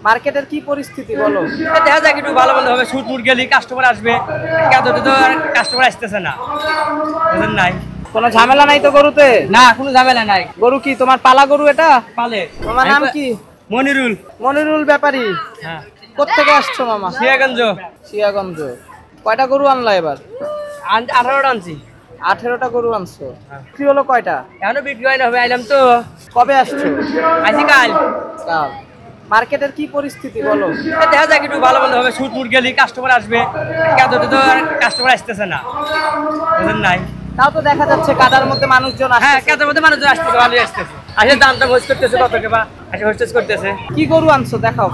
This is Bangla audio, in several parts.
মার্কেটের কি পরিস্থিতি বলো? দেখা যাক একটু ভালো মন্দ হবে, শুট মুট গেলি কাস্টমার আসবে, তো কাস্টমার আসতেছে না, বুঝেন নাই? কোনো ঝামেলা নাই তো গরুতে? না, কোনো ঝামেলা নাই। গরু কি তোমার পালা গরু? এটা পালে। তোমার নাম কি? মনিরুল। মনিরুল ব্যাপারী। হ্যাঁ। কোত্থেকে আসছো মামা? সিয়াগঞ্জ। সিয়াগঞ্জ। কয়টা গরু আনলা এবার? 18টা আনছি। 18টা গরু আনছো। কি হলো কয়টা? এখনো বিক্রি হয় না, হবে আইলাম তো। কবে আসছো? আইছি কাল। কাল। মার্কেটের কি পরিস্থিতি বলো? দেখা যাক একটু ভালো মন্দ হবে, শুট মুট গেলি কাস্টমার আসবে, তো কাস্টমার আসতেছে না, বুঝেন নাই? তাও তো দেখা যাচ্ছে কাদার মধ্যে মানুষজন আসছে। হ্যাঁ, কাদার মধ্যে মানুষজন আসতেছে, ভালোই আসতেছে। আসলে দামটা হোস্ট করতেছে, কত টাকা আসলে হোস্টেজ করতেছে। কি গরু আনছো দেখাও?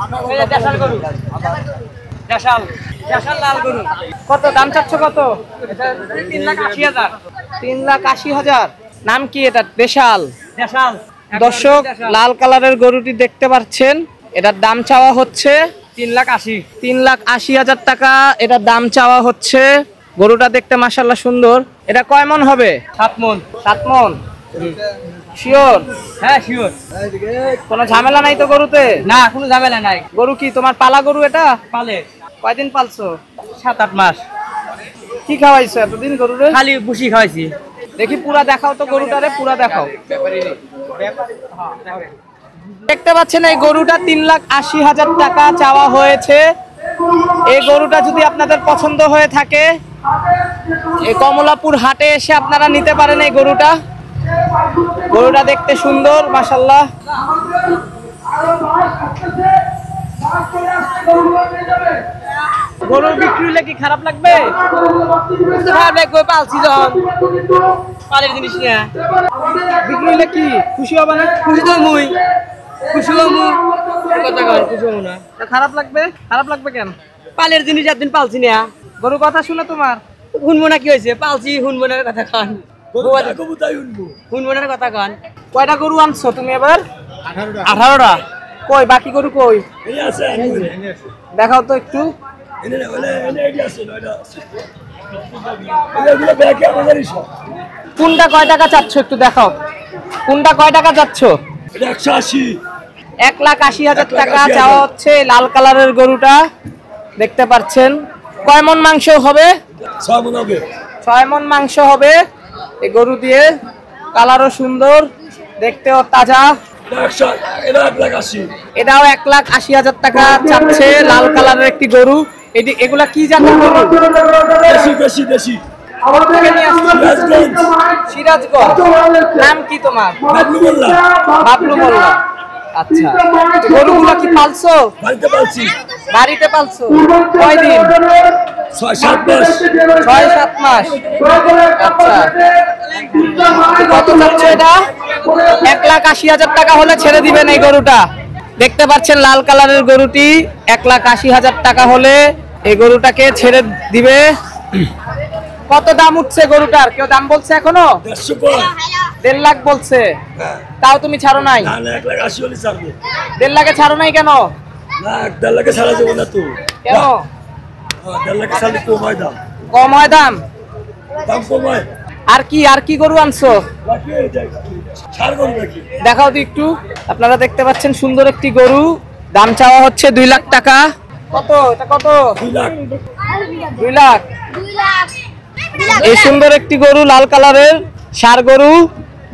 দেশাল গরু। দেশাল লাল গরু। কত দাম চাচ্ছ? কত? 3,80,000। 3,80,000। নাম কি এটা? দেশাল। দেশাল। দর্শক, লাল কালারের গরুটি দেখতে পাচ্ছেন, এটার দাম চাওয়া হচ্ছে 3,80,000। 3,80,000 টাকা এটার দাম চাওয়া হচ্ছে। গরুটা দেখতে মাশাআল্লাহ সুন্দর। এটা কয় মন হবে? 7 মণ। 7 মন। শিওর? হ্যাঁ, শিওর। কোনো ঝামেলা নাই তো গরুতে? না, কোনো ঝামেলা নাই। গরু কি তোমার পালা গরু? এটা পালে। কয়দিন পালছো? 7-8 মাস। কি খাওয়াইছো এতদিন গরুরে? খালি ভুসি খাওয়াইছি। দেখি পুরা দেখাও তো গরুটারে, পুরা দেখাও। দেখতে পাচ্ছেন এই গরুটা 3,80,000 টাকা চাওয়া হয়েছে। এই গরুটা যদি আপনাদের পছন্দ হয়ে থাকে, এই কমলাপুর হাটে এসে আপনারা নিতে পারেন এই গরুটা। গরুটা দেখতে সুন্দর মাশাআল্লাহ। গরুর বিক্রি হলে কি খারাপ লাগবে? খারাপ লাগবে, পালছি যখন, পালের জিনিস নিয়ে। বিক্রি হলে কি খুশি হবে না? খুশি তো মুই, খুশি হবো, কথা কন, খুশি হবো না। খারাপ লাগবে? খারাপ লাগবে কেন? পালের জিনিস একদিন পালছি না। গরু কথা শুনে তোমার শুনবো না? কি হয়েছে? পালছি, শুনবো না কথা কন, শুনবো না কথা কন। কয়টা গরু আনছো তুমি এবার? 18টা। কই বাকি গরু কই? দেখাও তো একটু। কোনটা কয় টাকা চাচ্ছ একটু দেখাও। কোনটা কয় টাকা চাচ্ছ? 180। 1,80,000 টাকা চাওয়া হচ্ছে লাল কালারের গরুটা। দেখতে পাচ্ছেন কয় মন মাংস হবে? 6 মণ হবে। 6 মন মাংস হবে এই গরু দিয়ে। কালারও সুন্দর, দেখতেও তাজা। এটাও 1,80,000 টাকা চাচ্ছে লাল কালারের একটি গরু। এগুলা কি জাতের গরু? দেশি। সিরাজগঞ্জ। নাম কি তোমার? বাবলু মোল্লা। আচ্ছা, গরুগুলো কি পালছো? বাড়িতে পালছো? কয়দিন? 6-7 মাস। 6-7 মাস। আচ্ছা, কত চাচ্ছে এটা? 1,80,000 টাকা হলে ছেড়ে দিবেন এই গরুটা। দেখতে পাচ্ছেন লাল কালারের গরুটি 1,80,000 টাকা হলে এই গরুটাকে ছেড়ে দিবে। কত দাম উঠছে গরুটার? কেউ দাম বলছে এখনো? 1.5 লাখ বলছে। তাও তুমি ছাড়ো নাই? 1,80,000 হলে ছাড়বো। 1.5 লাখে ছাড়ো নাই কেন? না, 1.5 লাখে ছাড়া যাবে না তো। কেন? 1.5 লাখে ছাড়লে কম হয় দাম। কম হয় দাম? দাম কম হয়। আর কি গরু আনছো? দেখাও তো একটু। আপনারা দেখতে পাচ্ছেন সুন্দর একটি গরু, দাম চাওয়া হচ্ছে 2 লাখ টাকা। কত এটা? কত? 2 লাখ। 2 লাখ। এই সুন্দর একটি গরু লাল কালারের ষাঁড় গরু,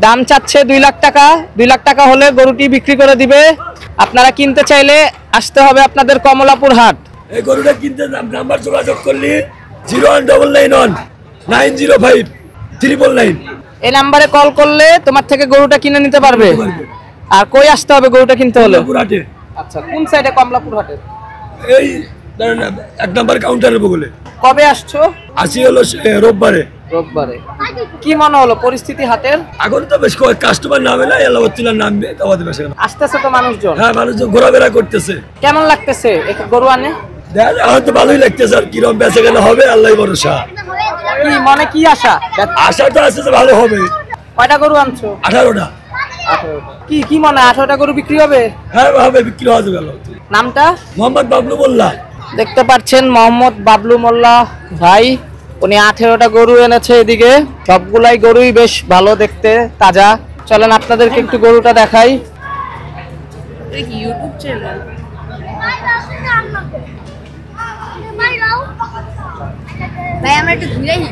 দাম চাচ্ছে 2 লাখ টাকা। 2 লাখ টাকা হলে গরুটি বিক্রি করে দিবে। আপনারা কিনতে চাইলে আসতে হবে আপনাদের কমলাপুর হাট। এই গরুটা কিনতে নাম্বার যোগাযোগ করলি 01991 905 999। এই নাম্বারে কল করলে তোমার থেকে গরুটা কিনে নিতে পারবে। আর কই আসতে হবে গরুটা কিনতে হলে? আচ্ছা, কোন সাইডে? কমলাপুর হাটের এই 1 নাম্বার কাউন্টারের বগলে। কবে আসছো? আসি হলো রোববারে। কি মনে হলো পরিস্থিতি হাটের? এখন তো বেশ কাস্টমার নামে না, এলা হচ্ছিলাম নামবে তাওয়াতে বেশি। আসতেছে তো মানুষজন? হ্যাঁ, মানুষজন ঘোরাফেরা করতেছে। কেমন লাগতেছে গরু আনে? আমার তো ভালোই লাগতেছে। আর কিরম বেচা কেনা হবে আল্লাহই ভরসা। কি মনে কি আশা? আশা তো আছে যে ভালো হবে। কয়টা গরু আনছো? 18টা। কি মনে 18টা গরু বিক্রি হবে? হ্যাঁ, হবে, বিক্রি হয়ে যাবে। নামটা? মোহাম্মদ বাবলু মোল্লা। দেখতে পাচ্ছেন মোহাম্মদ বাবলু মোল্লা ভাই, উনি 18টা গরু এনেছে এদিকে। সবগুলাই গরুই বেশ ভালো দেখতে, তাজা। চলেন আপনাদেরকে একটু গরুটা দেখাই। ইউটিউব চ্যানেল একটু ঘুরেই